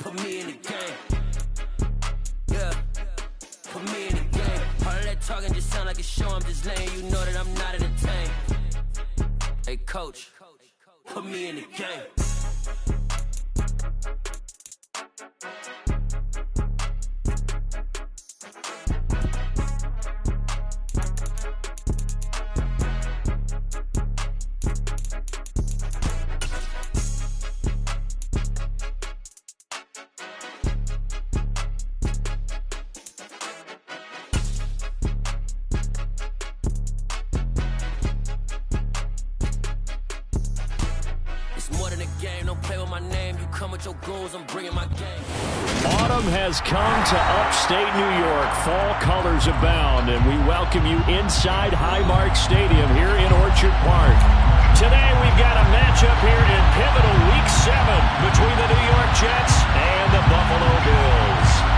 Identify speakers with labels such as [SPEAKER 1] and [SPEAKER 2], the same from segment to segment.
[SPEAKER 1] put me in the game. Yeah, put me in the game. All of that talking just sound like a show, I'm just laying. You know that I'm not entertained. Hey, coach, put me in the game. Your goals, I'm bringing my game.
[SPEAKER 2] Autumn has come to upstate New York. Fall colors abound, and we welcome you inside Highmark Stadium here in Orchard Park. Today we've got a matchup here in pivotal Week 7 between the New York Jets and the Buffalo Bills.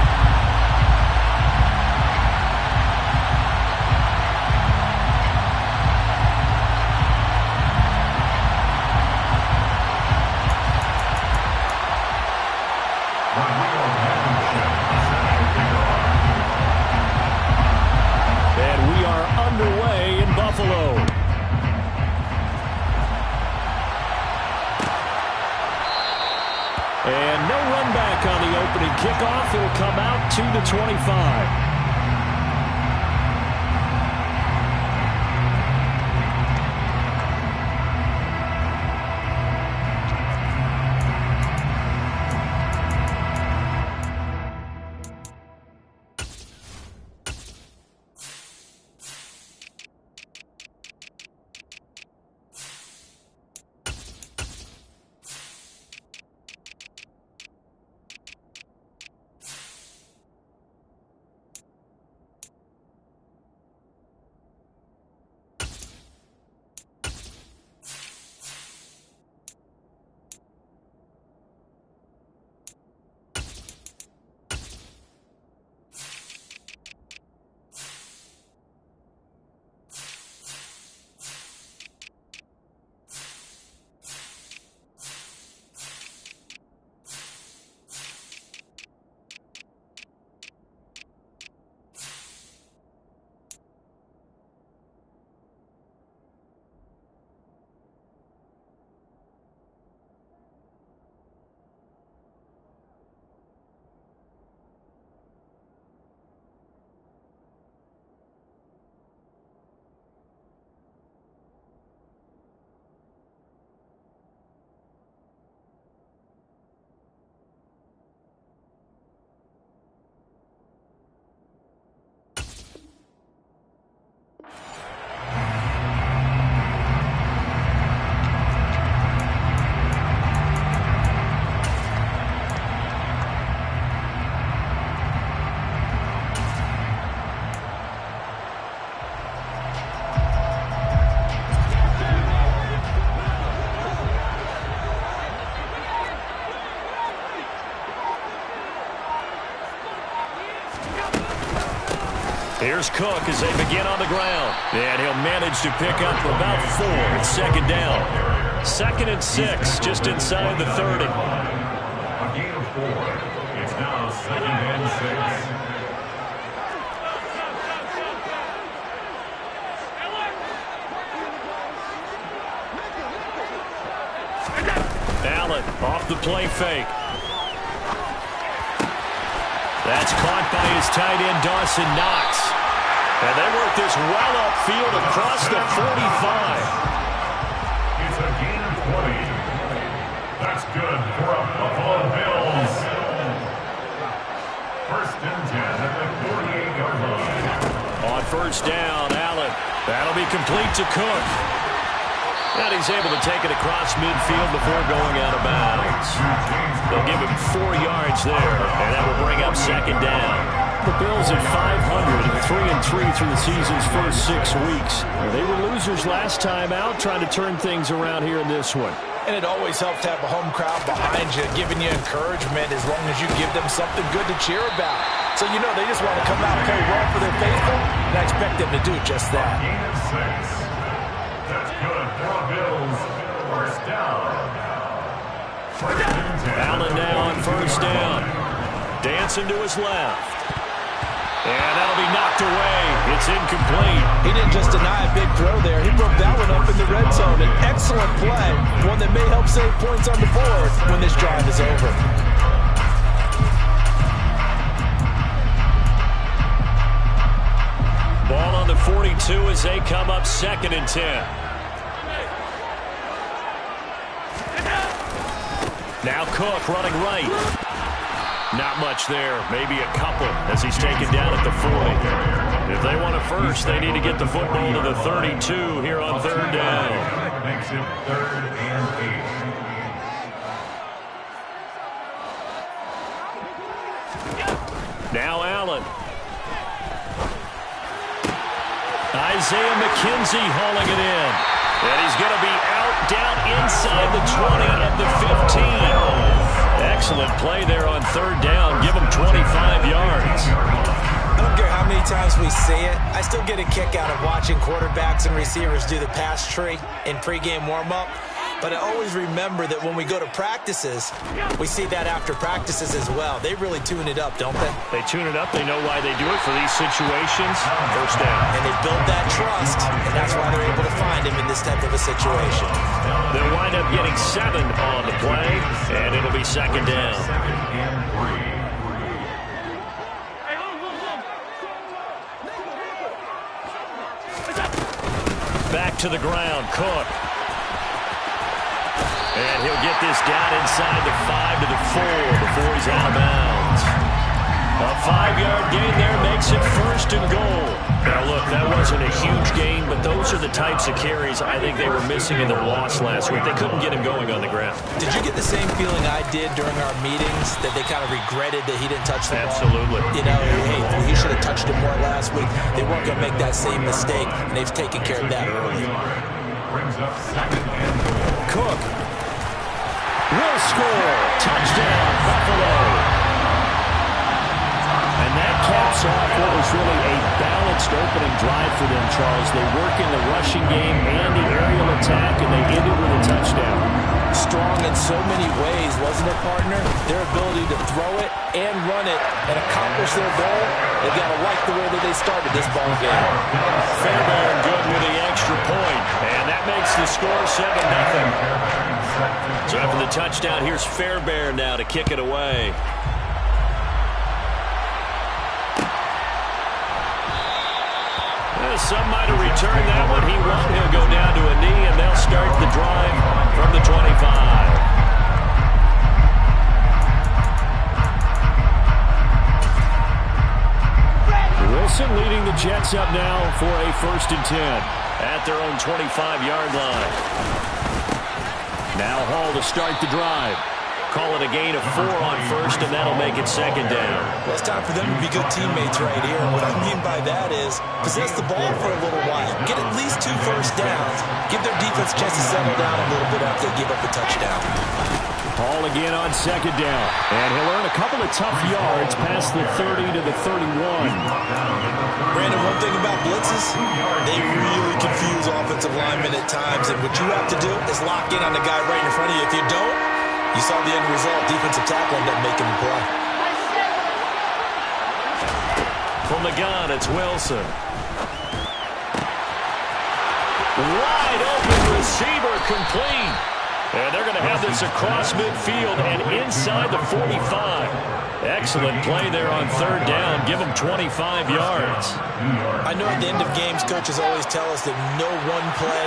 [SPEAKER 2] Underway in Buffalo. And no run back on the opening kickoff. It'll come out to the 25. Here's Cook as they begin on the ground. And he'll manage to pick up about 4. It's second down. 2nd and 6, just inside the 30.
[SPEAKER 3] A gain of 4. It's now 2nd and 6.
[SPEAKER 2] Allen off the play fake. That's caught by his tight end, Dawson Knox. And they work this well upfield across the 45.
[SPEAKER 3] It's a gain of 20. That's good for a Buffalo Bills. 1st and 10 at the 48-yard line.
[SPEAKER 2] On 1st down, Allen. That'll be complete to Cook. And he's able to take it across midfield before going out of bounds. They'll give him 4 yards there, and that will bring up 2nd down. The Bills at 500, 3-3 through the season's first 6 weeks. They were losers last time out, trying to turn things around here in this one.
[SPEAKER 4] And it always helps to have a home crowd behind you, giving you encouragement as long as you give them something good to cheer about. So you know they just want to come out and play well for their faithful, and I expect them to do just that.
[SPEAKER 3] Gain of 6. That's good for the Bills. 1st down. 1st and 10.
[SPEAKER 2] Allen now on 1st down. Hansen to his left. And that'll be knocked away. It's incomplete.
[SPEAKER 4] He didn't just deny a big throw there. He broke that one up in the red zone. An excellent play, one that may help save points on the board when this drive is over.
[SPEAKER 2] Ball on the 42 as they come up 2nd and 10. Now Cook running right. Not much there. Maybe a couple as he's taken down at the 40. If they want a first, they need to get the football to the 32 here on 3rd down.
[SPEAKER 3] Makes it 3rd and 8.
[SPEAKER 2] Now Allen. Isaiah McKenzie hauling it in. And he's going to be out down inside the 20 at the 15. Excellent play there on 3rd down. Give him 25 yards.
[SPEAKER 4] I don't care how many times we see it. I still get a kick out of watching quarterbacks and receivers do the pass tree in pregame warm-up. But I always remember that when we go to practices, we see that after practices as well. They really tune it up, don't they?
[SPEAKER 2] They tune it up. They know why they do it for these situations. First down.
[SPEAKER 4] And they build that trust, and that's why they're able to find him in this type of a situation.
[SPEAKER 2] They'll wind up getting 7 on the play, and it'll be 2nd down. Back to the ground, Cook. And he'll get this down inside the 5 to the 4 before he's out of bounds. A 5-yard gain there makes it 1st and goal. Now, look, that wasn't a huge gain, but those are the types of carries I think they were missing in the loss last week. They couldn't get him going on the ground.
[SPEAKER 4] Did you get the same feeling I did during our meetings, that they kind of regretted that he didn't touch the ball?
[SPEAKER 2] Absolutely.
[SPEAKER 4] You know, hey, he should have touched it more last week. They weren't going to make that same mistake, and they've taken care of that early.
[SPEAKER 3] Brings up 2nd and goal.
[SPEAKER 2] Cook will score. Touchdown, Buffalo. And that caps off what was really a balanced opening drive for them, Charles. They work in the rushing game and the aerial attack, and they ended with a touchdown.
[SPEAKER 4] Strong in so many ways, wasn't it, partner? Their ability to throw it and run it and accomplish their goal, they've got to like the way that they started this ball game.
[SPEAKER 2] Fairbairn good with the extra point, and that makes the score 7-0. So after the touchdown, here's Fairbairn now to kick it away. Some might have returned that one. He won't. He'll go down to a knee, and they'll start the drive from the 25. Wilson leading the Jets up now for a 1st and 10 at their own 25-yard line. Now Hall to start the drive. Call it a gain of 4 on 1st, and that'll make it 2nd down.
[SPEAKER 4] Well, it's time for them to be good teammates right here. And what I mean by that is possess the ball for a little while. Get at least 2 first downs. Give their defense a chance to settle down a little bit after they give up a touchdown.
[SPEAKER 2] Hall again on 2nd down. And he'll earn a couple of tough yards past the 30 to the 31.
[SPEAKER 4] Brandon, one thing about blitzes, they really confuse offensive linemen at times. And what you have to do is lock in on the guy right in front of you. If you don't, you saw the end result. Defensive tackle ended up making the play.
[SPEAKER 2] From the gun, it's Wilson. Wide open receiver, complete. And they're going to have this across midfield and inside the 45. Excellent play there on 3rd down. Give them 25 yards.
[SPEAKER 4] I know at the end of games, coaches always tell us that no one play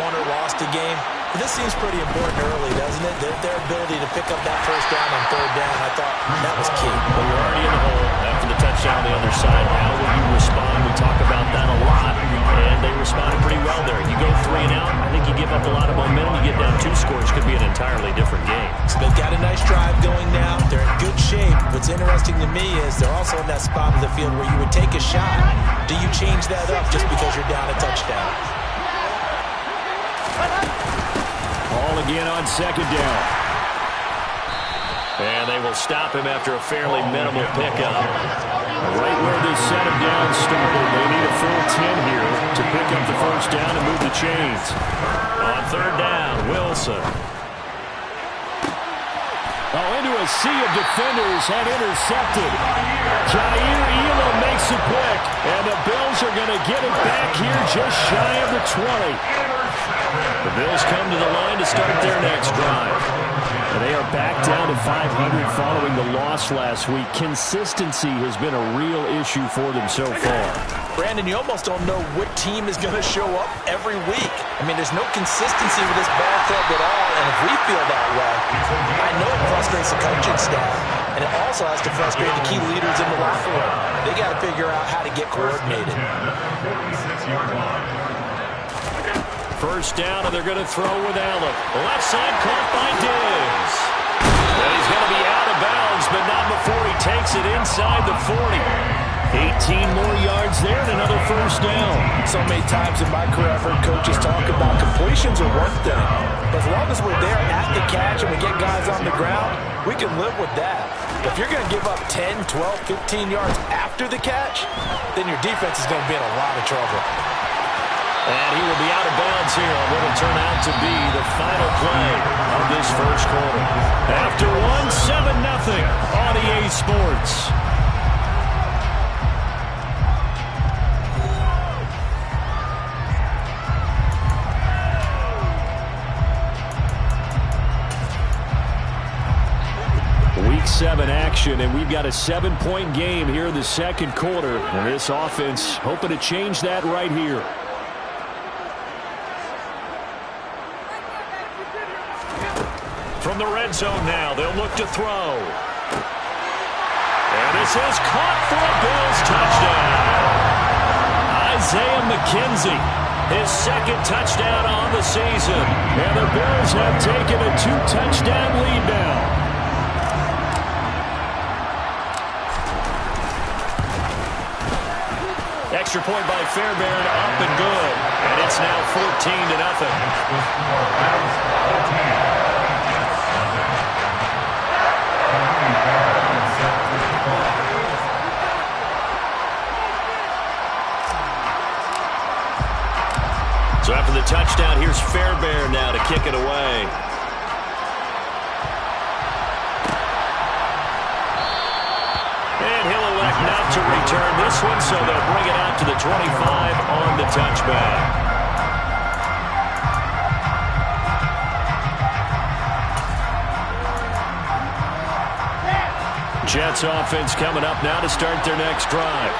[SPEAKER 4] won or lost a game. But this seems pretty important early, doesn't it? Their ability to pick up that 1st down on 3rd down, I thought that was key.
[SPEAKER 2] Well, you're already in the hole after the touchdown on the other side. How will you respond? We talk about that a lot, and they responded pretty well there. You go 3 and out, I think you give up a lot of momentum. You get down 2 scores, could be an entirely different game.
[SPEAKER 4] So they've got a nice drive going now. They're in good shape. What's interesting to me is they're also in that spot of the field where you would take a shot. Do you change that up just because you're down a touchdown?
[SPEAKER 2] Ball again on 2nd down. And they will stop him after a fairly minimal pickup. Right where this set him down started, they need a full 10 here to pick up the 1st down and move the chains. On 3rd down, Wilson. Oh, into a sea of defenders and intercepted. Jair Elam makes it quick, and the Bills are going to get it back here just shy of the 20. The Bills come to the line to start their next drive. And they are back down to 500 following the loss last week. Consistency has been a real issue for them so far.
[SPEAKER 4] Brandon, you almost don't know what team is going to show up every week. I mean, there's no consistency with this ball club at all, and if we feel that way, I know it frustrates the coaching staff, and it also has to frustrate the key leaders in the locker room. They got to figure out how to get coordinated.
[SPEAKER 2] First down, and they're going to throw with Allen. Left side caught by Diggs. And he's going to be out of bounds, but not before he takes it inside the 40. 18 more yards there and another first down.
[SPEAKER 4] So many times in my career I've heard coaches talk about completions are one thing, but as long as we're there at the catch and we get guys on the ground, we can live with that. But if you're going to give up 10, 12, 15 yards after the catch, then your defense is going to be in a lot of trouble.
[SPEAKER 2] And he will be out of bounds here on what will turn out to be the final play of this first quarter. After one, 7-0 on EA Sports. Week 7 action, and we've got a 7-point game here in the second quarter. And this offense hoping to change that right here. From the red zone now, they'll look to throw. And this is caught for a Bills touchdown. Isaiah McKenzie, his second touchdown on the season. And the Bills have taken a 2-touchdown lead now. Extra point by Fairbairn, up and good. And it's now 14-0. So after the touchdown, here's Fairbairn now to kick it away. And he'll elect not to return this one, so they'll bring it out to the 25 on the touchback. Jets offense coming up now to start their next drive.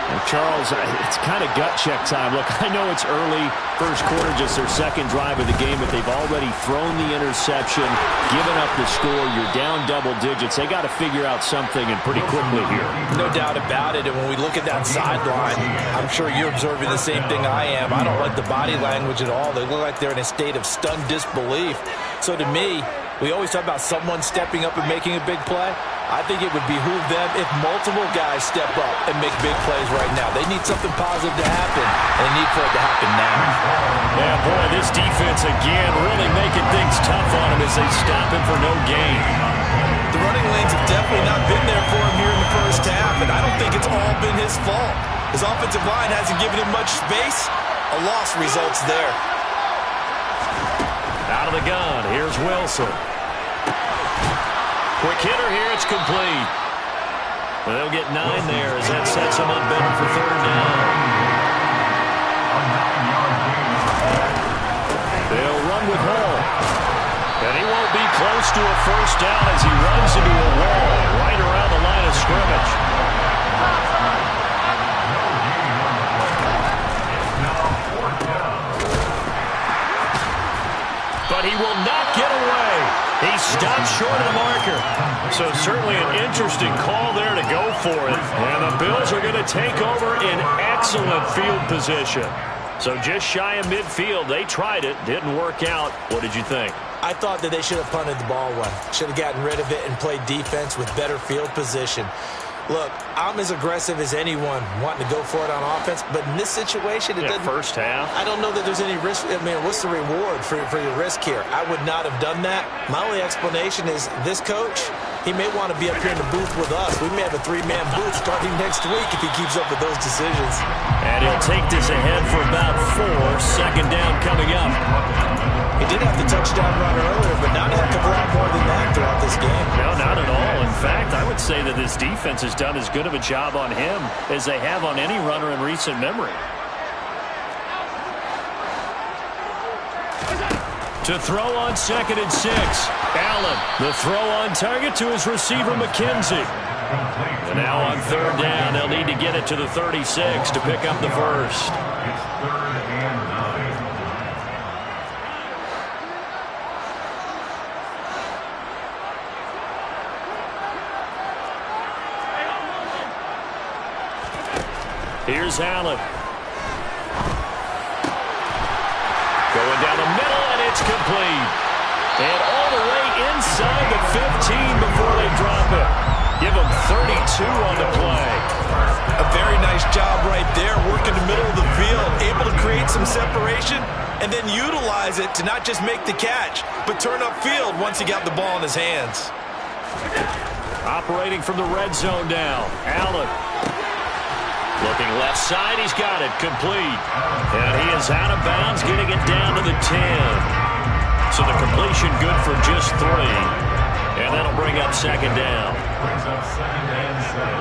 [SPEAKER 2] And Charles, it's kind of gut check time. Look, I know it's early, first quarter, just their second drive of the game, but they've already thrown the interception, given up the score. You're down double digits. They got to figure out something, and pretty quickly here.
[SPEAKER 4] No doubt about it. And when we look at that sideline, I'm sure you're observing the same thing I am. I don't like the body language at all. They look like they're in a state of stunned disbelief. So to me, we always talk about someone stepping up and making a big play. I think it would behoove them if multiple guys step up and make big plays right now. They need something positive to happen, and they need for it to happen now.
[SPEAKER 2] Yeah, boy, this defense again really making things tough on him as they stop him for no gain.
[SPEAKER 4] The running lanes have definitely not been there for him here in the first half, and I don't think it's all been his fault. His offensive line hasn't given him much space. A loss results there.
[SPEAKER 2] Out of the gun, here's Wilson. Quick hitter here, it's complete. They'll get 9 there as that sets them up better for third down. They'll run with Hall. And he won't be close to a first down as he runs into a wall right around the line of scrimmage. But he will not get away. He stopped short of the marker. So certainly an interesting call there to go for it. And the Bills are going to take over in excellent field position. So just shy of midfield. They tried it. Didn't work out. What did you think?
[SPEAKER 4] I thought that they should have punted the ball one. Should have gotten rid of it and played defense with better field position. Look, I'm as aggressive as anyone wanting to go for it on offense, but in this situation, it doesn't.
[SPEAKER 2] First half.
[SPEAKER 4] I don't know that there's any risk. I mean, what's the reward for your risk here? I would not have done that. My only explanation is this coach, he may want to be up here in the booth with us. We may have a 3-man booth starting next week if he keeps up with those decisions.
[SPEAKER 2] And he'll take this ahead for about 4. Second down coming up.
[SPEAKER 4] He did have the touchdown run earlier, but not a heck of a lot more than that throughout this game.
[SPEAKER 2] No, not at all. In fact, I would say that this defense has done as good of a job on him as they have on any runner in recent memory. To throw on 2nd and 6. Allen, the throw on target to his receiver, McKenzie. And now on 3rd down, they'll need to get it to the 36 to pick up the first.
[SPEAKER 3] It's 3rd and 9.
[SPEAKER 2] Here's Allen. Going down the middle, and it's complete. And all the way inside the 15 before they drop it. Give them 32 on the play.
[SPEAKER 4] A very nice job right there, working the middle of the field, able to create some separation, and then utilize it to not just make the catch, but turn upfield once he got the ball in his hands.
[SPEAKER 2] Operating from the red zone now. Allen. Looking left side, he's got it, complete. And he is out of bounds, getting it down to the 10. So the completion good for just 3. And that'll bring up 2nd down.
[SPEAKER 3] Brings up 2nd and 7.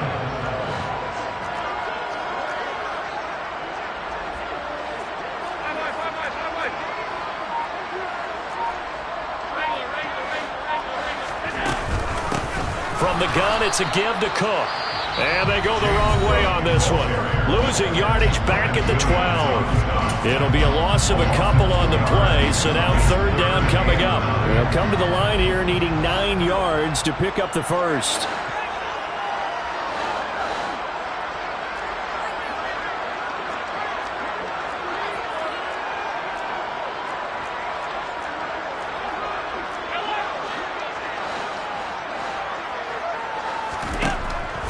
[SPEAKER 2] From the gun, it's a give to Cook. And they go the wrong way on this one. Losing yardage back at the 12. It'll be a loss of a couple on the play, so now 3rd down coming up. They'll come to the line here needing 9 yards to pick up the first.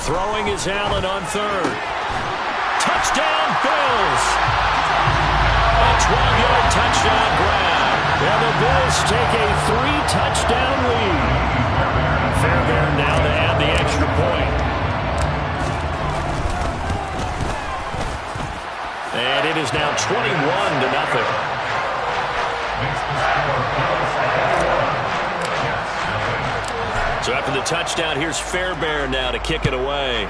[SPEAKER 2] Throwing is Allen on 3rd. Touchdown, Bills! A 12-yard touchdown grab. And the Bills take a 3-touchdown lead. Fairbairn now to add the extra point. And it is now 21-0. So after the touchdown, here's Fairbairn now to kick it away.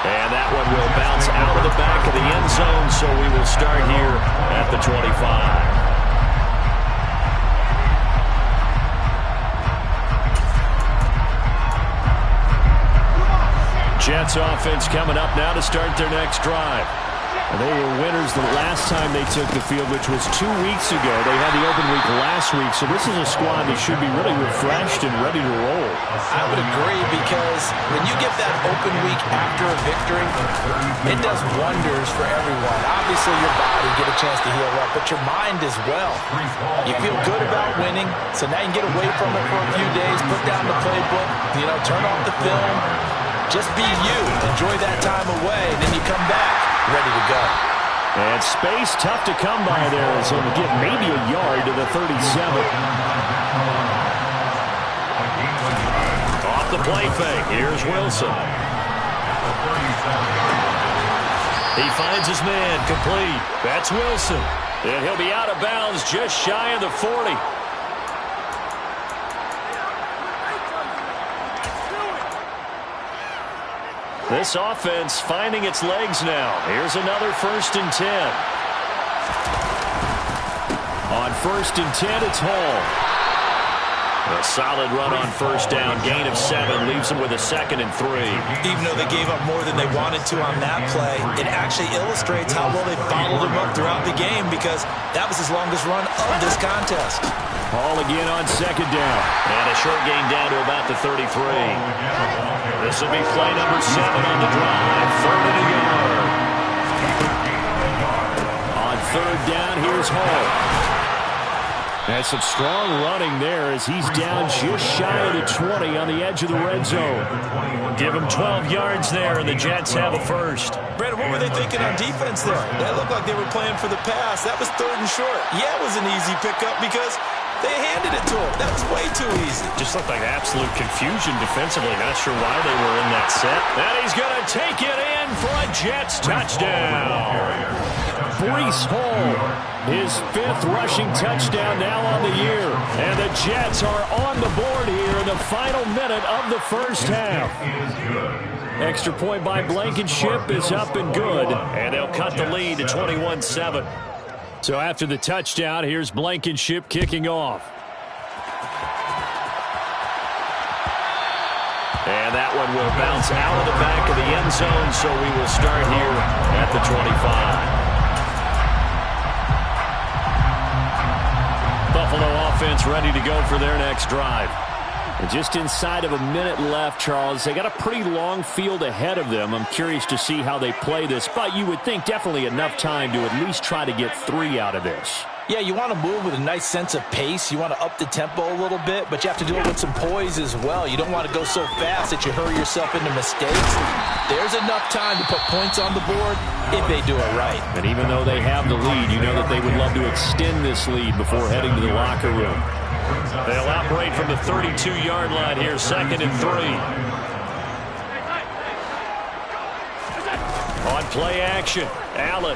[SPEAKER 2] And that one will bounce out of the back of the end zone, so we will start here at the 25. Jets offense coming up now to start their next drive. They were winners the last time they took the field, which was 2 weeks ago. They had the open week last week, so this is a squad that should be really refreshed and ready to roll.
[SPEAKER 4] I would agree, because when you get that open week after a victory, it does wonders for everyone. Obviously, your body get a chance to heal up, but your mind as well. You feel good about winning, so now you can get away from it for a few days, put down the playbook, turn off the film, just be you. Enjoy that time away, and then you come back ready to go.
[SPEAKER 2] And space tough to come by there, as he'll get maybe a yard to the 37. Off the play fake. Here's Wilson. He finds his man, complete. That's Wilson. And he'll be out of bounds just shy of the 40. This offense finding its legs now. Here's another 1st and 10. On 1st and 10, it's Hall. A solid run on 1st down. Gain of 7 leaves them with a 2nd and 3.
[SPEAKER 4] Even though they gave up more than they wanted to on that play, it actually illustrates how well they bottled him up throughout the game, because that was his longest run of this contest.
[SPEAKER 2] Hall again on 2nd down. And a short gain down to about the 33. This will be play number 7 on the drive. 3rd and a yard. On 3rd down, here's Hall. That's some strong running there as he's down just shy of the 20 on the edge of the red zone. Give him 12 yards there, and the Jets have a first.
[SPEAKER 4] Brandon, what were they thinking on defense there? That looked like they were playing for the pass. That was 3rd and short. Yeah, it was an easy pickup because They handed it to him. That was way too easy.
[SPEAKER 2] Just looked like absolute confusion defensively. Not sure why they were in that set. And he's going to take it in for a Jets touchdown. Breece Hall, his 5th rushing touchdown now on the year. And the Jets are on the board here in the final minute of the first half. Extra point by Blankenship is up and good. And they'll cut the lead to 21-7. So after the touchdown, here's Blankenship kicking off. And that one will bounce out of the back of the end zone, so we will start here at the 25. Buffalo offense ready to go for their next drive. And just inside of a minute left, Charles. They got a pretty long field ahead of them. I'm curious to see how they play this, but you would think definitely enough time to at least try to get 3 out of this.
[SPEAKER 4] Yeah, you want to move with a nice sense of pace. You want to up the tempo a little bit, but you have to do it with some poise as well. You don't want to go so fast that you hurry yourself into mistakes. There's enough time to put points on the board if they do it right.
[SPEAKER 2] And even though they have the lead, you know that they would love to extend this lead before heading to the locker room. They'll operate from the 32-yard line here, 2nd and 3. On play action, Allen.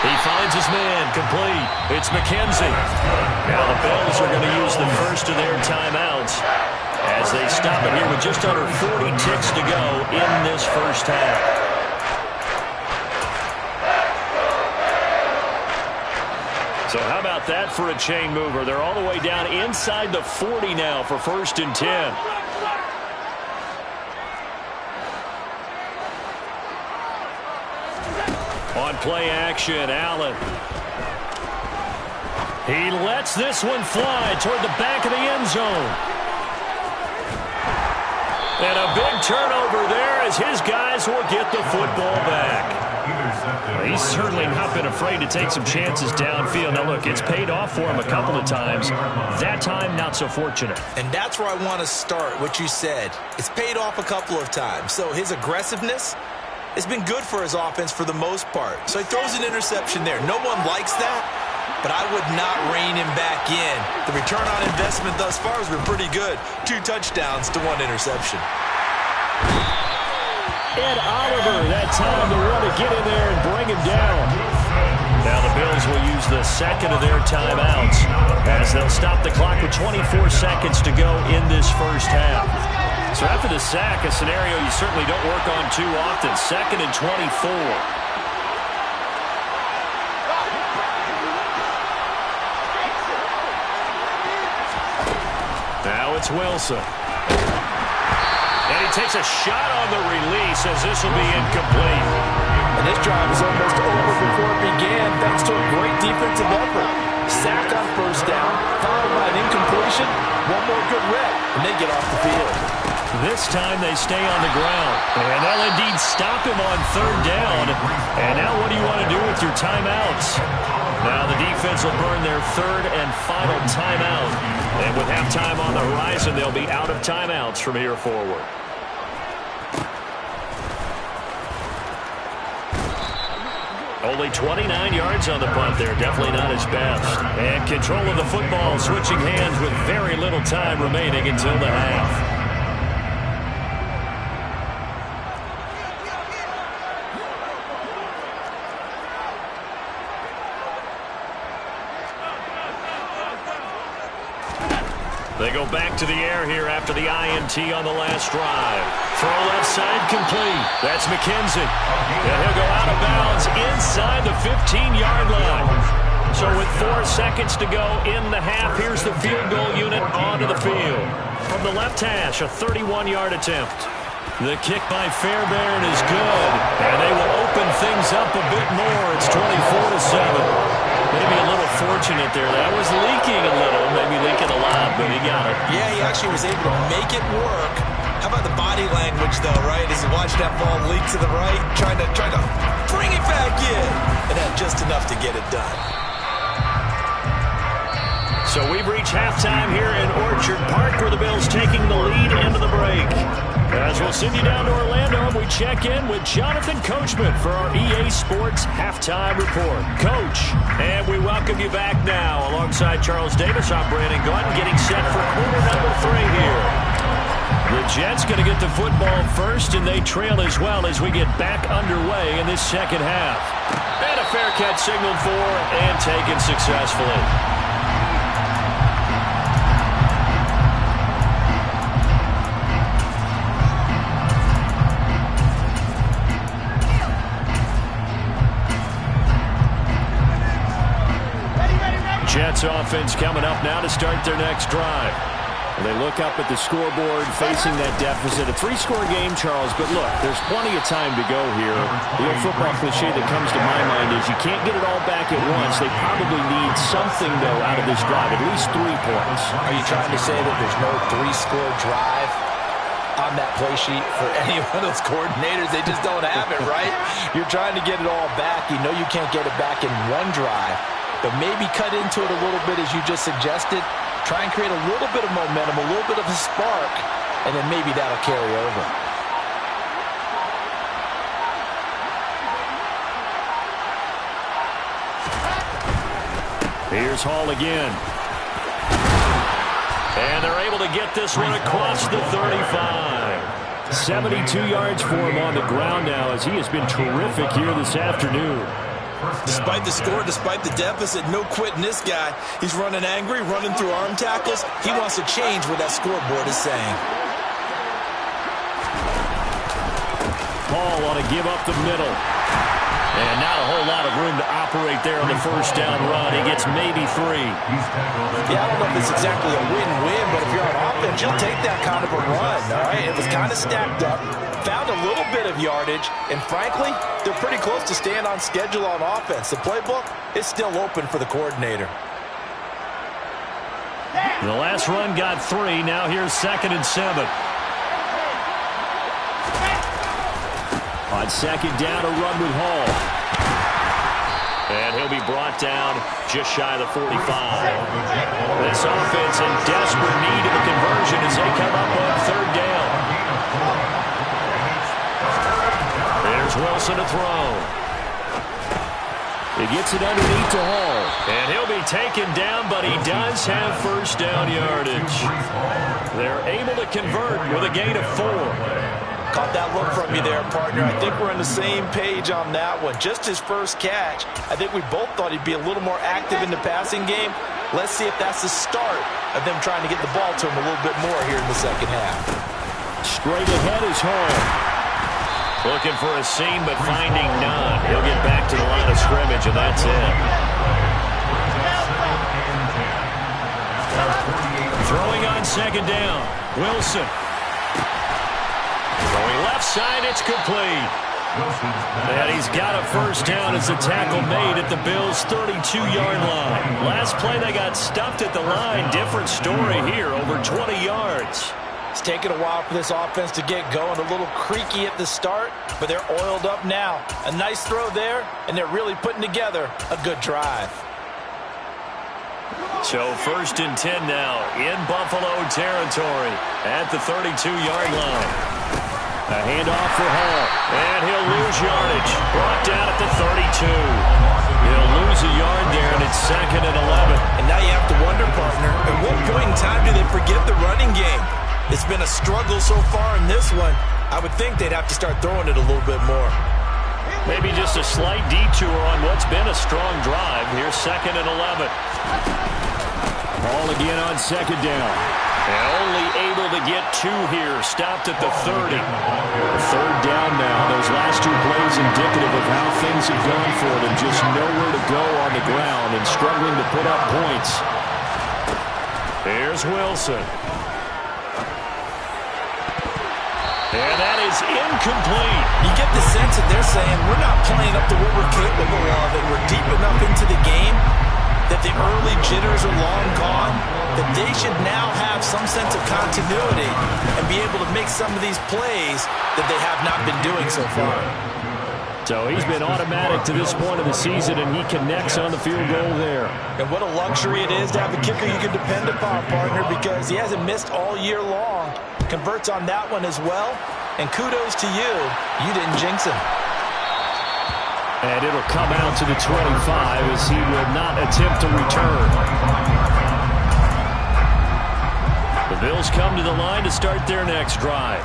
[SPEAKER 2] He finds his man, complete. It's McKenzie. Now the Bills are going to use the first of their timeouts as they stop it here with just under 40 ticks to go in this first half. So how about that for a chain mover? They're all the way down inside the 40 now for 1st and 10. On play action, Allen. He lets this one fly toward the back of the end zone. And a big turnover there as his guys will get the football back. He's certainly not been afraid to take some chances downfield. Now, look, it's paid off for him a couple of times. That time, not so fortunate.
[SPEAKER 4] And that's where I want to start, what you said. It's paid off a couple of times. So his aggressiveness has been good for his offense for the most part. So he throws an interception there. No one likes that, but I would not rein him back in. The return on investment thus far has been pretty good. 2 touchdowns to 1 interception.
[SPEAKER 2] Ed Oliver, that time to want to get in there and bring him down. Now the Bills will use the 2nd of their timeouts as they'll stop the clock with 24 seconds to go in this first half. So after the sack, a scenario you certainly don't work on too often. 2nd and 24. Now it's Wilson. And he takes a shot on the release as this will be incomplete.
[SPEAKER 4] And this drive is almost over before it began thanks to a great defensive effort. Sack on 1st down, followed by an incompletion. One more good rep, and they get off the field.
[SPEAKER 2] This time they stay on the ground. And they'll indeed stop him on 3rd down. And now what do you want to do with your timeouts? Now the defense will burn their 3rd and final timeout. And with halftime on the horizon, they'll be out of timeouts from here forward. Only 29 yards on the punt there. Definitely not his best. And control of the football, switching hands with very little time remaining until the half. They go back to the air here after the INT on the last drive. Throw left side complete. That's McKenzie. And he'll go out of bounds inside the 15-yard line. So with 4 seconds to go in the half, here's the field goal unit onto the field. From the left hash, a 31-yard attempt. The kick by Fairbairn is good. And they will open things up a bit more. It's 24-7. Maybe a little fortunate there. That was leaking a little, maybe leaking a lot, but he got it.
[SPEAKER 4] Yeah, he actually was able to make it work. How about the body language, though, right? As he watched that ball leak to the right, trying to bring it back in, and had just enough to get it done.
[SPEAKER 2] So we've reached halftime here in Orchard Park, where the Bills taking the lead into the break. As we'll send you down to Orlando, we check in with Jonathan Coachman for our EA Sports Halftime Report. Coach, and we welcome you back now. Alongside Charles Davis, I'm Brandon Gunn, getting set for quarter number 3 here. The Jets going to get the football first, and they trail as well as we get back underway in this second half. And a fair catch signaled for and taken successfully. Jets offense coming up now to start their next drive. They look up at the scoreboard facing that deficit. A 3-score game, Charles, but look, there's plenty of time to go here. The old football cliche that comes to my mind is you can't get it all back at once. They probably need something, though, out of this drive, at least 3 points.
[SPEAKER 4] Are you trying to say that there's no 3-score drive on that play sheet for any one of those coordinators? They just don't have it, right? You're trying to get it all back. You know you can't get it back in one drive. But maybe cut into it a little bit, as you just suggested. Try and create a little bit of momentum, a little bit of a spark, and then maybe that'll carry over.
[SPEAKER 2] Here's Hall again. And they're able to get this one across the 35. 72 yards for him on the ground now, as he has been terrific here this afternoon.
[SPEAKER 4] Despite the score, despite the deficit, no quitting this guy. He's running angry, running through arm tackles. He wants to change what that scoreboard is saying.
[SPEAKER 2] Paul want to give up the middle. And not a whole lot of room to operate there on the first down run. He gets maybe 3.
[SPEAKER 4] Yeah, I don't know if it's exactly a win-win, but if you're on offense, you'll take that kind of a run, all right? It was kind of stacked up, found a little bit of yardage, and frankly, they're pretty close to staying on schedule on offense. The playbook is still open for the coordinator.
[SPEAKER 2] The last run got 3. Now here's 2nd and 7. On 2nd down, a run with Hall. And he'll be brought down just shy of the 45. This offense in desperate need of a conversion as they come up on 3rd down. There's Wilson to throw. He gets it underneath to Hall. And he'll be taken down, but he does have first down yardage. They're able to convert with a gain of 4.
[SPEAKER 4] Caught that look from you there, partner. I think we're on the same page on that one. Just his first catch. I think we both thought he'd be a little more active in the passing game. Let's see if that's the start of them trying to get the ball to him a little bit more here in the second half.
[SPEAKER 2] Straight ahead is Hall. Looking for a seam, but finding none. He'll get back to the line of scrimmage, and that's it. Throwing on 2nd down. Wilson. Going left side, it's complete. And he's got a first down as the tackle made at the Bills' 32-yard line. Last play, they got stuffed at the line. Different story here, over 20 yards.
[SPEAKER 4] It's taken a while for this offense to get going. A little creaky at the start, but they're oiled up now. A nice throw there, and they're really putting together a good drive.
[SPEAKER 2] So 1st and 10 now in Buffalo territory at the 32-yard line. A handoff for Hall, and he'll lose yardage. Brought down at the 32. He'll lose a yard there, and it's 2nd and 11.
[SPEAKER 4] And now you have to wonder, partner, at what point in time do they forget the running game? It's been a struggle so far in this one. I would think they'd have to start throwing it a little bit more.
[SPEAKER 2] Maybe just a slight detour on what's been a strong drive. Here's 2nd and 11. Ball again on 2nd down. And only able to get 2 here. Stopped at the 30. 3rd down now. Those last 2 plays indicative of how things have gone for them. Just nowhere to go on the ground and struggling to put up points. Here's Wilson. And that is incomplete.
[SPEAKER 4] You get the sense that they're saying, we're not playing up to what we're capable of, and we're deep enough into the game that the early jitters are long gone, that they should now have some sense of continuity and be able to make some of these plays that they have not been doing so far.
[SPEAKER 2] So he's been automatic to this point of the season, and he connects on the field goal there.
[SPEAKER 4] And what a luxury it is to have a kicker you can depend upon, partner, because he hasn't missed all year long. Converts on that one as well. And kudos to you. You didn't jinx him.
[SPEAKER 2] And it'll come out to the 25 as he will not attempt to return. The Bills come to the line to start their next drive.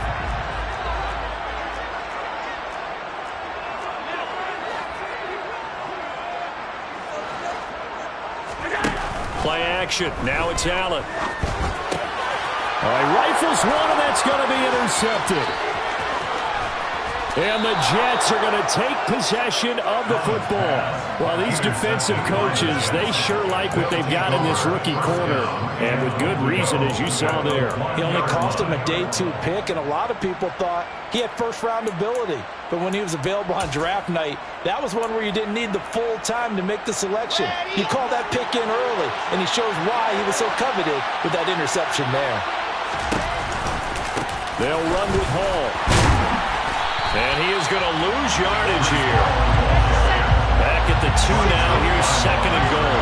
[SPEAKER 2] Play action. Now it's Allen. All right, rifles one, and that's going to be intercepted. And the Jets are going to take possession of the football. Well, these defensive coaches, they sure like what they've got in this rookie corner. And with good reason, as you saw there.
[SPEAKER 4] He only cost him a day 2 pick, and a lot of people thought he had first-round ability. But when he was available on draft night, that was one where you didn't need the full time to make the selection. You call that pick in early, and he shows why he was so coveted with that interception there.
[SPEAKER 2] They'll run with Hall. And he is going to lose yardage here. Back at the 2 now. Here's second and goal.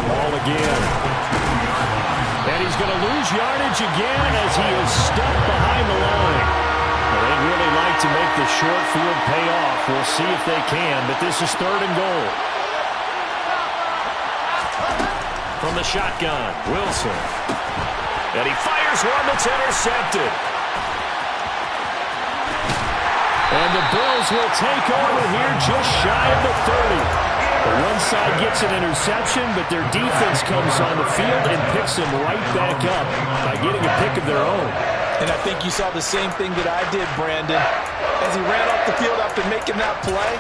[SPEAKER 2] Ball again. And he's going to lose yardage again as he is stuck behind the line. Well, they'd really like to make the short field pay off. We'll see if they can, but this is third and goal. From the shotgun, Wilson. And he fires one that's intercepted. And the Bills will take over here just shy of the 30. But one side gets an interception, but their defense comes on the field and picks them right back up by getting a pick of their own.
[SPEAKER 4] And I think you saw the same thing that I did, Brandon. As he ran off the field after making that play,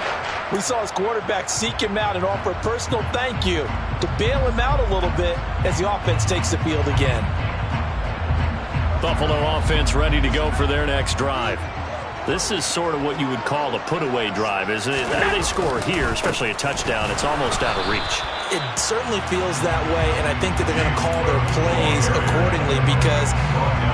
[SPEAKER 4] we saw his quarterback seek him out and offer a personal thank you to bail him out a little bit as the offense takes the field again.
[SPEAKER 2] Buffalo offense ready to go for their next drive. This is sort of what you would call a put-away drive. As they score here, especially a touchdown, it's almost out of reach.
[SPEAKER 4] It certainly feels that way, and I think that they're going to call their plays accordingly because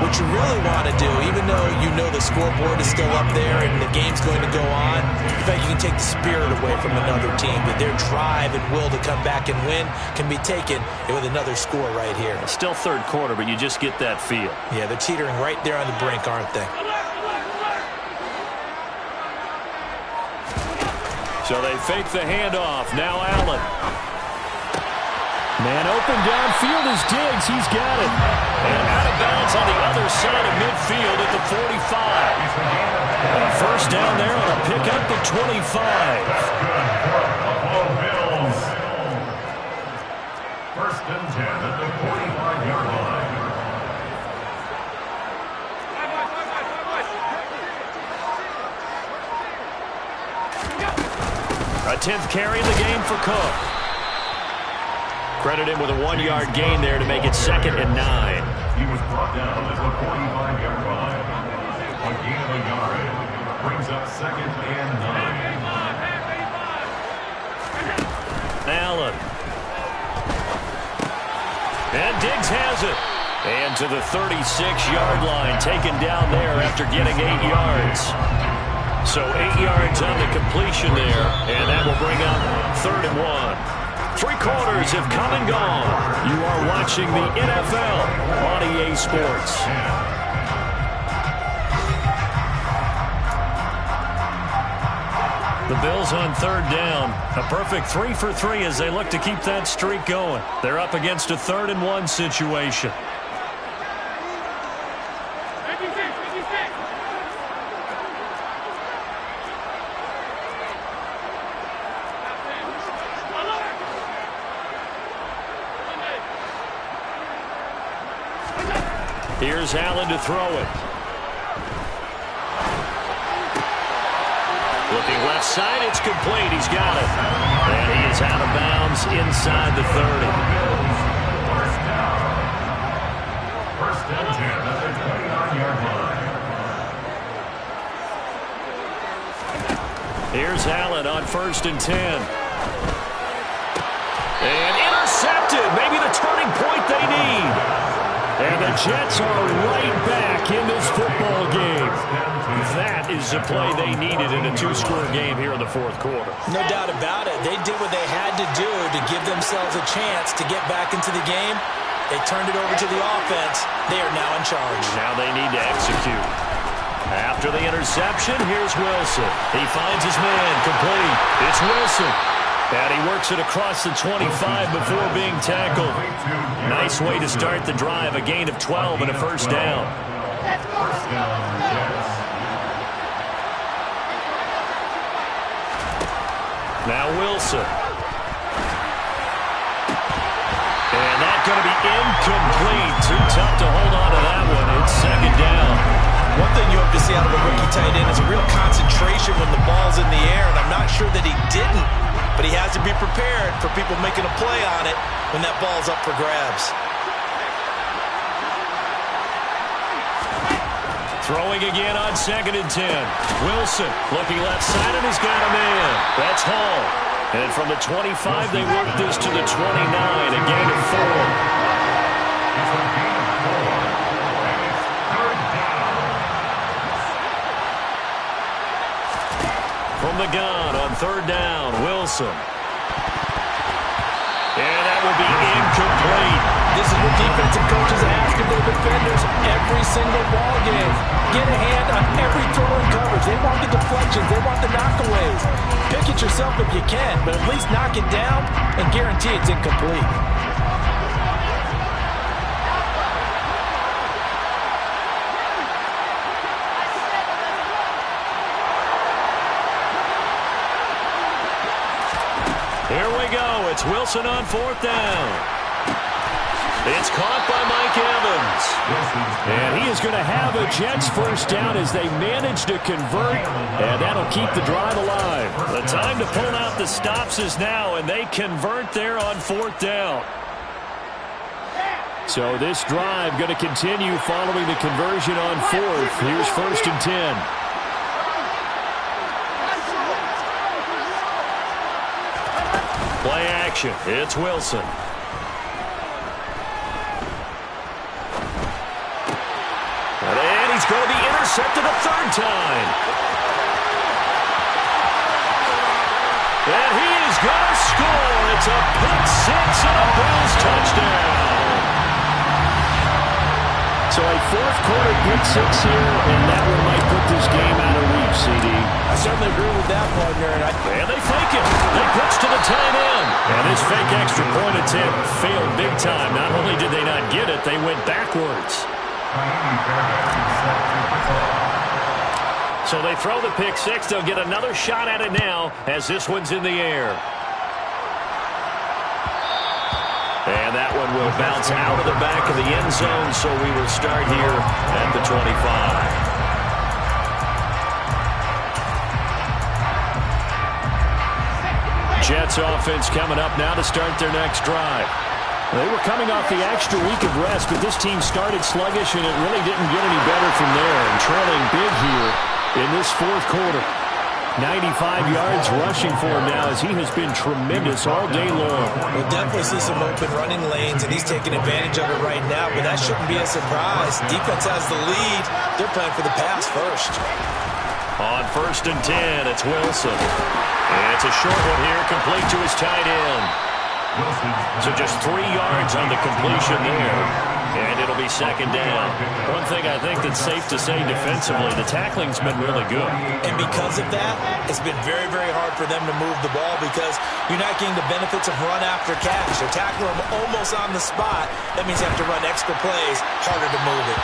[SPEAKER 4] what you really want to do, even though you know the scoreboard is still up there and the game's going to go on, in fact, you can take the spirit away from another team, but their drive and will to come back and win can be taken with another score right here.
[SPEAKER 2] It's still third quarter, but you just get that feel.
[SPEAKER 4] Yeah, they're teetering right there on the brink, aren't they?
[SPEAKER 2] So they fake the handoff. Now Allen. Man open downfield is Diggs. He's got it. And out of bounds on the other side of midfield at the 45. And a first down there on a pickup at 25.
[SPEAKER 3] Buffalo Bills. First and 10 at the 45-yard line.
[SPEAKER 2] A 10th carry in the game for Cook. Credit him with a 1-yard gain there to make it 2nd and 9.
[SPEAKER 3] He was brought down at the 45-yard line. A gain of a yard brings up 2nd and 9.
[SPEAKER 2] Allen. And Diggs has it. And to the 36-yard line, taken down there after getting 8 yards. So 8 yards on the completion there, and that will bring up 3rd and 1. 3 quarters have come and gone. You are watching the NFL on EA Sports. The Bills on 3rd down. A perfect 3 for 3 as they look to keep that streak going. They're up against a 3rd and 1 situation. Here's Allen to throw it. Looking left side, it's complete. He's got it. And he is out of bounds inside the 30.
[SPEAKER 3] First and 10 at the 29-yard line.
[SPEAKER 2] Here's Allen on 1st and 10. And intercepted. Maybe the turning point they need. And the Jets are right back in this football game. That is the play they needed in a two-score game here in the fourth quarter.
[SPEAKER 4] No doubt about it. They did what they had to do to give themselves a chance to get back into the game. They turned it over to the offense. They are now in charge.
[SPEAKER 2] Now they need to execute. After the interception, here's Wilson. He finds his man, complete. It's Wilson. And he works it across the 25 before being tackled. Nice way to start the drive, a gain of 12 and a first down. Now Wilson. And that's going to be incomplete. Too tough to hold on to that one. It's second down.
[SPEAKER 4] One thing you hope to see out of a rookie tight end is a real concentration when the ball's in the air, and I'm not sure that he didn't, but he has to be prepared for people making a play on it when that ball's up for grabs.
[SPEAKER 2] Throwing again on 2nd and 10. Wilson looking left side, and he's got a man. That's Hall. And from the 25, they work this to the 29, a gain of 4. From the gun on 3rd down, Wilson. And that will be incomplete.
[SPEAKER 5] This is what defensive coaches ask of their defenders every single ball game. Get a hand on every throw in coverage. They want the deflections. They want the knockaways. Pick it yourself if you can, but at least knock it down and guarantee it's incomplete.
[SPEAKER 2] Here we go. It's Wilson on 4th down. It's caught by Mike Evans. And he is going to have a Jets first down as they manage to convert, and that'll keep the drive alive. The time to pull out the stops is now, and they convert there on 4th down. So this drive going to continue following the conversion on 4th. Here's 1st and 10. Play action. It's Wilson. And he's going to be intercepted a 3rd time. And he is going to score. It's a pick 6 and a Bills touchdown. So a 4th quarter pick 6 here, and that one might put this game out of reach, CD.
[SPEAKER 5] I certainly agree with that, partner.
[SPEAKER 2] And they fake it. They pitch to the tight end. And his fake extra point attempt failed big time. Not only did they not get it, they went backwards. So they throw the pick 6. They'll get another shot at it now as this one's in the air. And that one will bounce out of the back of the end zone, so we will start here at the 25. Jets offense coming up now to start their next drive. They were coming off the extra week of rest, but this team started sluggish, and it really didn't get any better from there. And trailing big here in this 4th quarter. 95 yards rushing for him now as he has been tremendous all day long.
[SPEAKER 4] We'll definitely see some open running lanes, and he's taking advantage of it right now, but that shouldn't be a surprise. Defense has the lead. They're playing for the pass first.
[SPEAKER 2] On 1st and 10, it's Wilson. And it's a short one here, complete to his tight end. So just 3 yards on the completion there. And it'll be 2nd down. One thing I think that's safe to say defensively, the tackling's been really good.
[SPEAKER 4] And because of that, it's been very, very hard for them to move the ball because you're not getting the benefits of run after catch. They're tackling them almost on the spot. That means you have to run extra plays, harder to move it.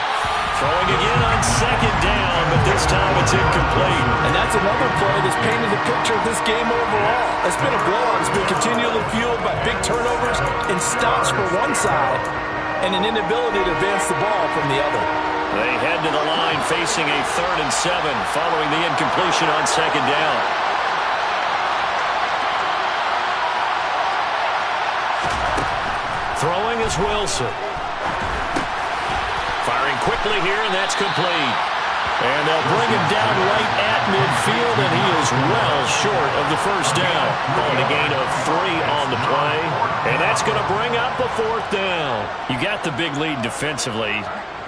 [SPEAKER 2] Throwing again on 2nd down, but this time it's incomplete.
[SPEAKER 5] And that's another play that's painted the picture of this game overall. It's been a blowout. It's been continually fueled by big turnovers and stops for one side and an inability to advance the ball from the other.
[SPEAKER 2] They head to the line facing a 3rd and 7 following the incompletion on 2nd down. Throwing is Wilson. Firing quickly here, and that's complete. And they'll bring him down right at midfield, and he is well short of the first down. On a gain of 3 on the play. And that's That's going to bring up a fourth down. You got the big lead defensively.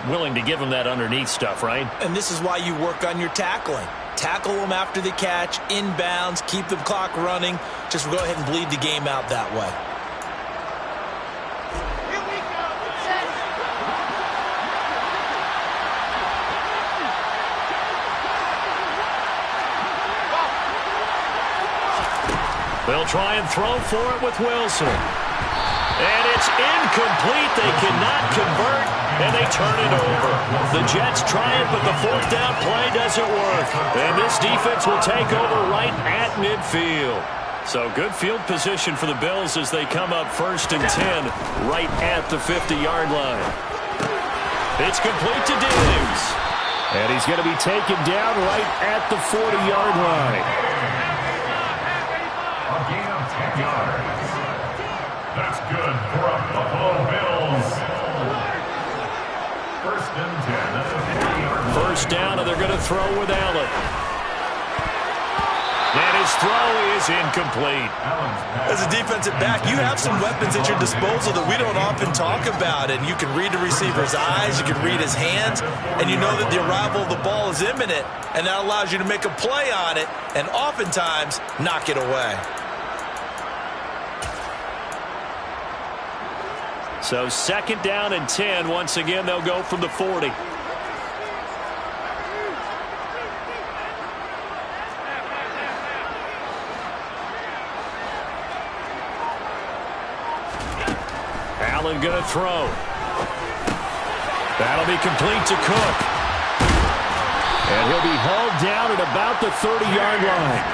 [SPEAKER 2] Willing to give them that underneath stuff, right?
[SPEAKER 4] And this is why you work on your tackling. Tackle them after the catch, inbounds, keep the clock running. Just go ahead and bleed the game out that way.
[SPEAKER 2] They'll try and throw for it with Wilson. And it's incomplete. They cannot convert, and they turn it over. The Jets try it, but the fourth down play doesn't work. And this defense will take over right at midfield. So good field position for the Bills as they come up 1st and 10 right at the 50-yard line. It's complete to Diggs. And he's going to be taken down right at the 40-yard line.
[SPEAKER 3] A gain of 10 yards. That's good for a Buffalo Bills. 1st and 10 at the 40-yard line.
[SPEAKER 2] First down, and they're going to throw with Allen. And his throw is incomplete.
[SPEAKER 4] As a defensive back, you have some weapons at your disposal that we don't often talk about. And you can read the receiver's eyes, you can read his hands, and you know that the arrival of the ball is imminent. And that allows you to make a play on it and oftentimes knock it away.
[SPEAKER 2] So 2nd down and 10. Once again, they'll go from the 40. Allen going to throw. That'll be complete to Cook. And he'll be hauled down at about the 30-yard line.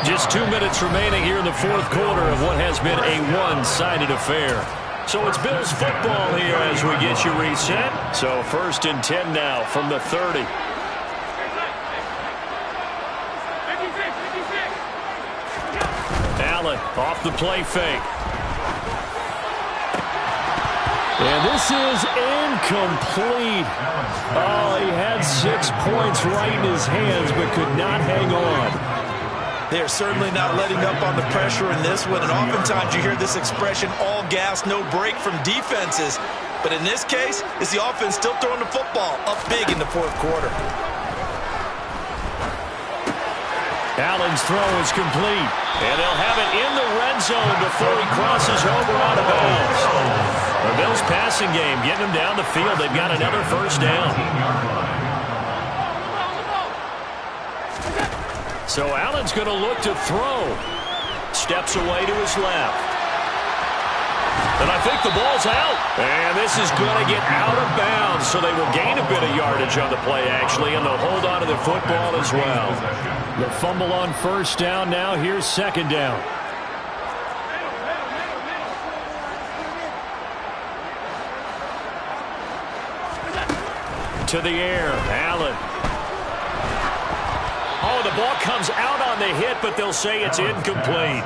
[SPEAKER 2] Just 2 minutes remaining here in the 4th quarter of what has been a one-sided affair. So it's Bills football here as we get you reset. So 1st and 10 now from the 30. Allen off the play fake. And this is incomplete. Oh, he had 6 points right in his hands but could not hang on.
[SPEAKER 4] They are certainly not letting up on the pressure in this one, and oftentimes you hear this expression, all gas, no break from defenses. But in this case, it's the offense still throwing the football up big in the 4th quarter.
[SPEAKER 2] Allen's throw is complete, and they'll have it in the red zone before he crosses over out of bounds. The Bills passing game, getting them down the field. They've got another 1st down. So Allen's going to look to throw. Steps away to his left. And I think the ball's out. And this is going to get out of bounds, so they will gain a bit of yardage on the play, actually, and they'll hold on to the football as well. The fumble on 1st down now. Here's 2nd down. To the air, Allen. Oh, the ball comes out on the hit, but they'll say it's incomplete.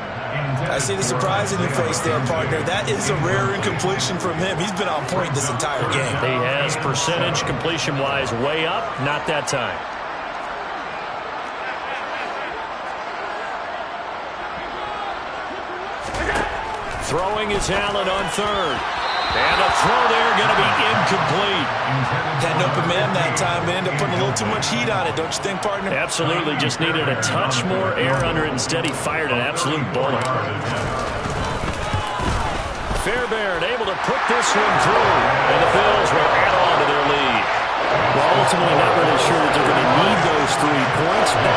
[SPEAKER 4] I see the surprise in your face there, partner. That is a rare incompletion from him. He's been on point this entire game.
[SPEAKER 2] He has percentage completion-wise way up, not that time. Throwing is Allen on 3rd. And a throw there going to be incomplete.
[SPEAKER 4] Had an open man that time, but ended up putting a little too much heat on it, don't you think, partner?
[SPEAKER 2] Absolutely. Just needed a touch more air under it. Instead, he fired an absolute bullet. Fairbairn able to put this one through. And the Bills will add on to their lead. Well, ultimately, not really sure that they're going to need those 3 points, but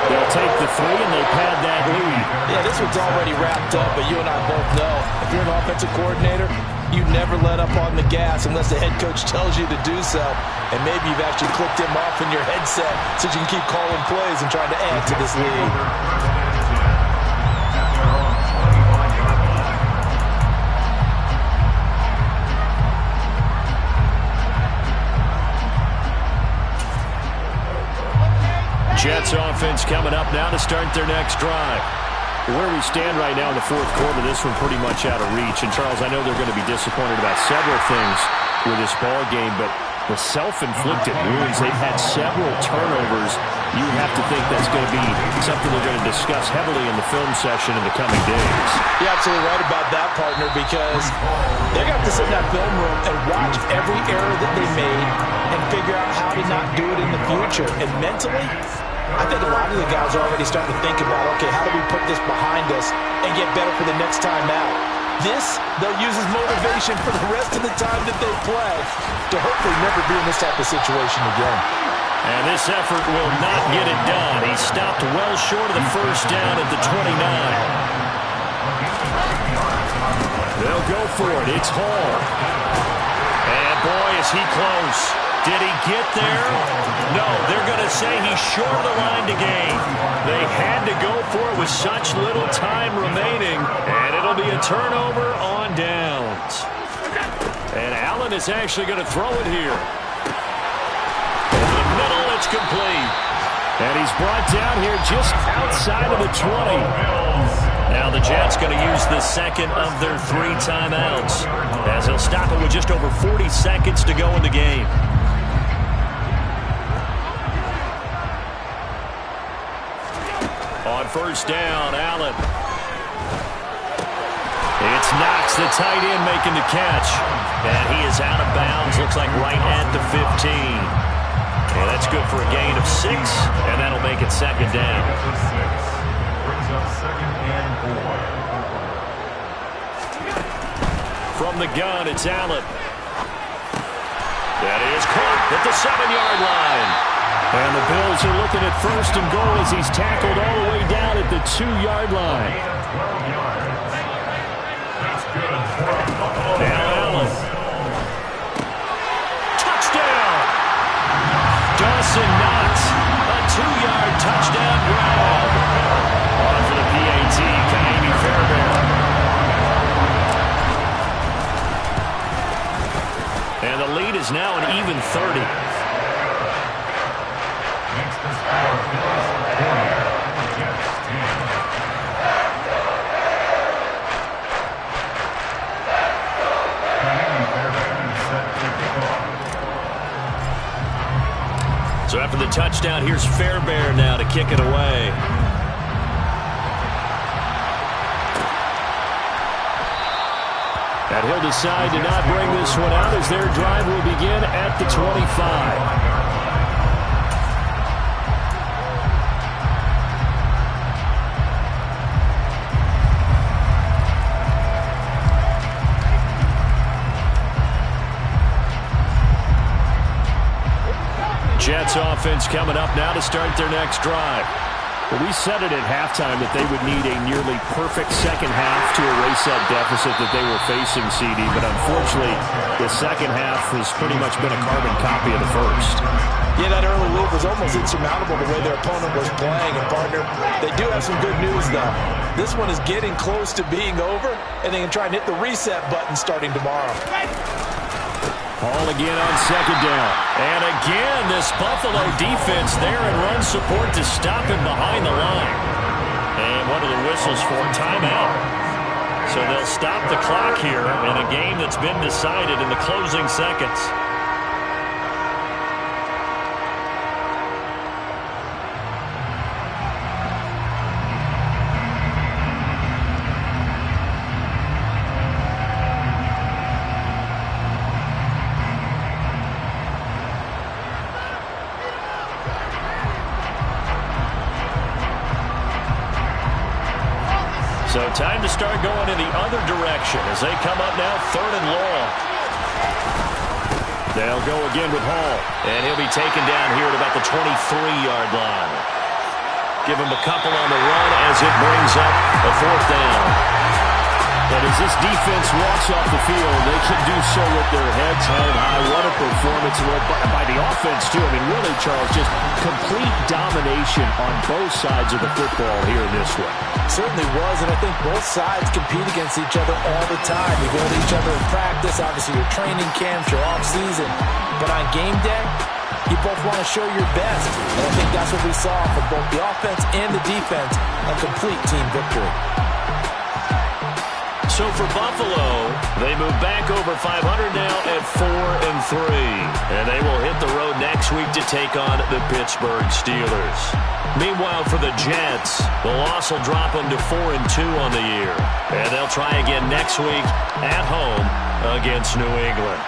[SPEAKER 2] they'll take the 3 and they pad that lead.
[SPEAKER 5] Yeah, this one's already wrapped up, but you and I both know if you're an offensive coordinator, you never let up on the gas unless the head coach tells you to do so. And maybe you've actually clicked him off in your headset so you can keep calling plays and trying to add to this lead.
[SPEAKER 2] Jets offense coming up now to start their next drive. Where we stand right now in the 4th quarter, this one pretty much out of reach. And, Charles, I know they're going to be disappointed about several things with this ball game, but the self-inflicted wounds. They've had several turnovers. You have to think that's going to be something they're going to discuss heavily in the film session in the coming days.
[SPEAKER 5] You're absolutely right about that, partner, because they're going to have to sit in that film room and watch every error that they made and figure out how to not do it in the future. And mentally, I think a lot of the guys are already starting to think about, okay, how do we put this behind us and get better for the next time out? This, they'll use as motivation for the rest of the time that they play to hopefully never be in this type of situation again.
[SPEAKER 2] And this effort will not get it done. He stopped well short of the first down at the 29. They'll go for it. It's Hall. And boy, is he close. Did he get there? No, they're going to say he's short of the line to gain. They had to go for it with such little time remaining, and it'll be a turnover on downs. And Allen is actually going to throw it here. In the middle, it's complete. And he's brought down here just outside of the 20. Now the Jets going to use the second of their 3 timeouts, as he'll stop it with just over 40 seconds to go in the game. On first down, Allen. It's Knox, the tight end, making the catch. And he is out of bounds, looks like right at the 15. And that's good for a gain of 6, and that'll make it second down.
[SPEAKER 3] Brings up second and 4.
[SPEAKER 2] From the gun, it's Allen. That is caught at the 7-yard line. And the Bills are looking at first and goal as he's tackled all the way down at the 2-yard line.
[SPEAKER 3] That's good for a Buffalo
[SPEAKER 2] Now Allen. Touchdown! Dawson Knox, a 2-yard touchdown grab. On for the PAT, Ka'imi Fairbairn. And the lead is now an even 30. So after the touchdown, here's Fairbairn now to kick it away. And he'll decide to not bring this one out as their drive will begin at the 25. Jets offense coming up now to start their next drive. Well, we said it at halftime that they would need a nearly perfect second half to erase that deficit that they were facing, CD, but unfortunately, the second half has pretty much been a carbon copy of the first.
[SPEAKER 5] Yeah, that early lead was almost insurmountable the way their opponent was playing, and partner, they do have some good news, though. This one is getting close to being over, and they can try and hit the reset button starting tomorrow.
[SPEAKER 2] Hall again on second down. And again, this Buffalo defense there in run support to stop him behind the line. And what are the whistles for? Timeout. So they'll stop the clock here in a game that's been decided in the closing seconds. So time to start going in the other direction as they come up now, 3rd and long. They'll go again with Hall, and he'll be taken down here at about the 23-yard line. Give him a couple on the run as it brings up a 4th down. But as this defense walks off the field, they can do so with their heads held high. What a performance by the offense, too. I mean, really, Charles, just complete domination on both sides of the football here in this one.
[SPEAKER 5] Certainly was, and I think both sides compete against each other all the time. You go to each other in practice, obviously your training camps, your off-season. But on game day, you both want to show your best. And I think that's what we saw from both the offense and the defense, a complete team victory.
[SPEAKER 2] So for Buffalo, they move back over 500 now at 4-3. And they will hit the road next week to take on the Pittsburgh Steelers. Meanwhile, for the Jets, the loss will drop them to 4-2 on the year. And they'll try again next week at home against New England.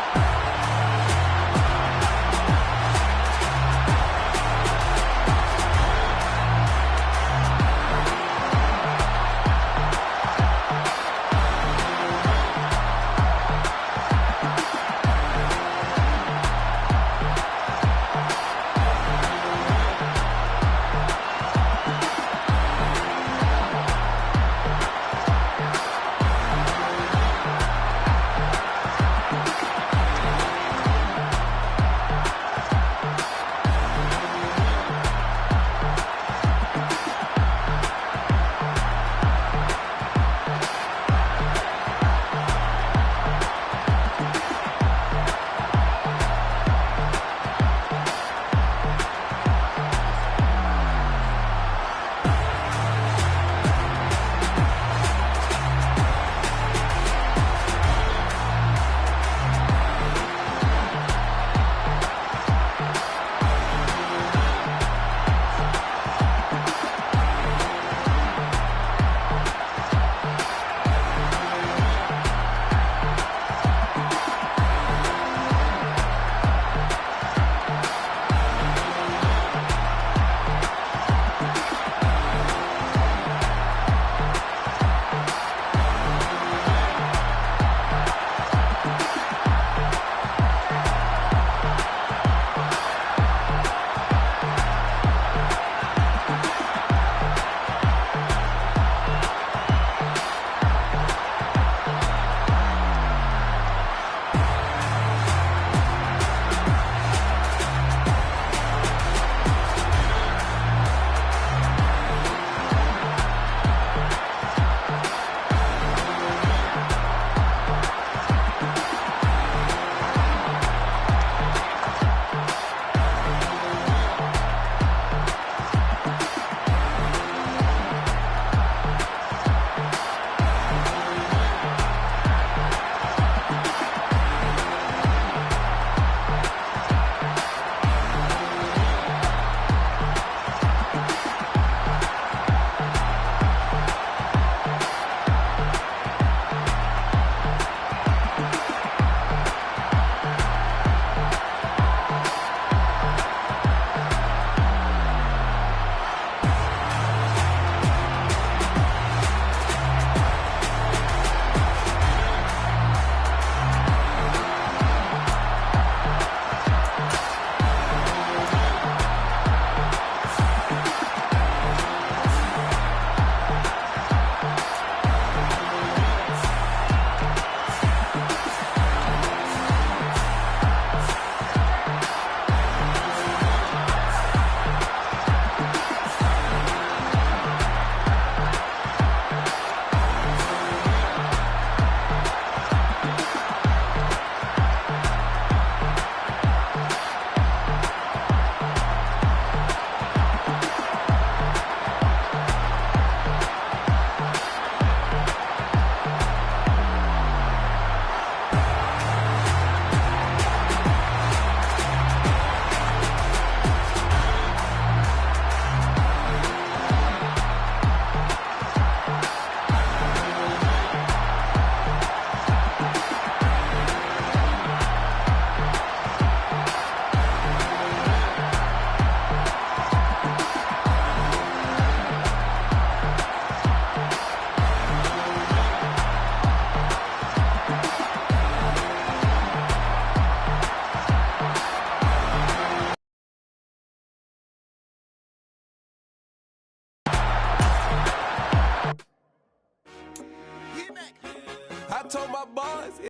[SPEAKER 6] I told my boys.